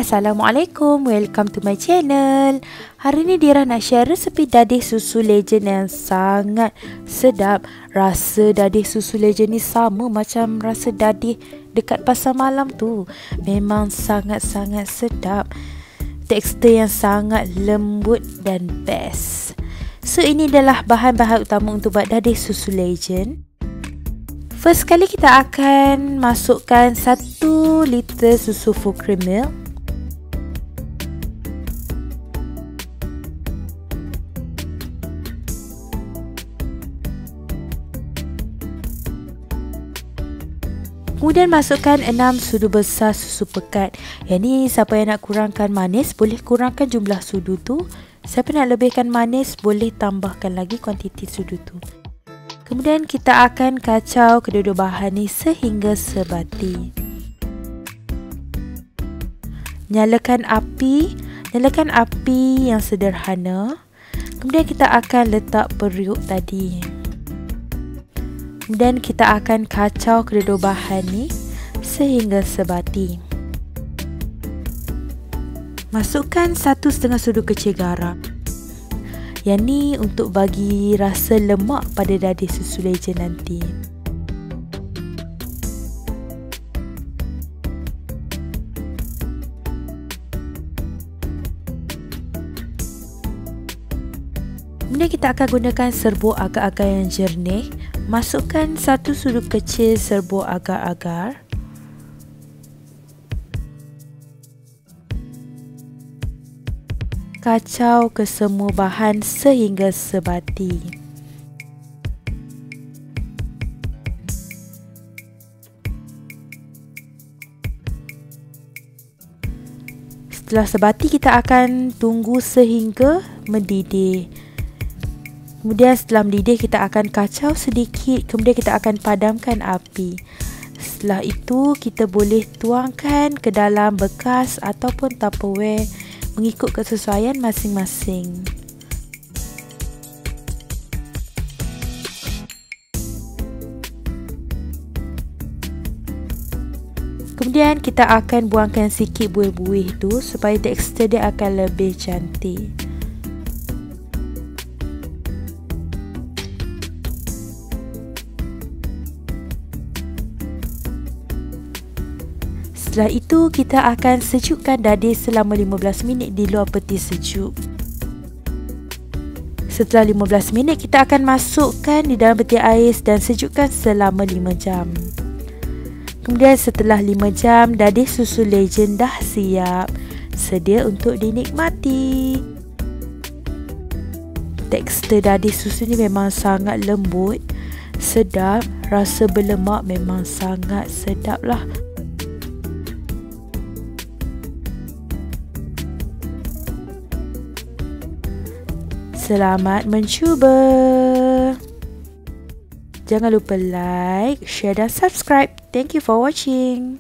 Assalamualaikum, welcome to my channel. Hari ni Dira nak share resepi dadih susu legend yang sangat sedap. Rasa dadih susu legend ni sama macam rasa dadih dekat pasar malam tu. Memang sangat-sangat sedap. Tekstur yang sangat lembut dan best. So ini adalah bahan-bahan utama untuk buat dadih susu legend. First kali kita akan masukkan 1 liter susu full cream milk. Kemudian masukkan 6 sudu besar susu pekat. Yang ni siapa yang nak kurangkan manis boleh kurangkan jumlah sudu tu. Siapa nak lebihkan manis boleh tambahkan lagi kuantiti sudu tu. Kemudian kita akan kacau kedua-dua bahan ni sehingga sebati. Nyalakan api yang sederhana. Kemudian kita akan letak periuk tadi. Kemudian kita akan kacau kedua-dua bahan ni sehingga sebati. Masukkan 1,5 sudu kecil garam. Yang ni untuk bagi rasa lemak pada dadih susu legend nanti. Kemudian kita akan gunakan serbuk agar-agar yang jernih. Masukkan 1 sudu kecil serbuk agar-agar. Kacau ke semua bahan sehingga sebati. Setelah sebati kita akan tunggu sehingga mendidih. Kemudian setelah mendidih kita akan kacau sedikit, kemudian kita akan padamkan api. Setelah itu kita boleh tuangkan ke dalam bekas ataupun tupperware mengikut kesesuaian masing-masing. Kemudian kita akan buangkan sikit buih-buih tu supaya tekstur dia akan lebih cantik. Setelah itu kita akan sejukkan dadih selama 15 minit di luar peti sejuk. Setelah 15 minit kita akan masukkan di dalam peti ais dan sejukkan selama 5 jam. Kemudian setelah 5 jam dadih susu legend dah siap, sedia untuk dinikmati. Tekstur dadih susu ni memang sangat lembut, sedap, rasa berlemak memang sangat sedap lah. Selamat mencuba. Jangan lupa like, share dan subscribe. Thank you for watching.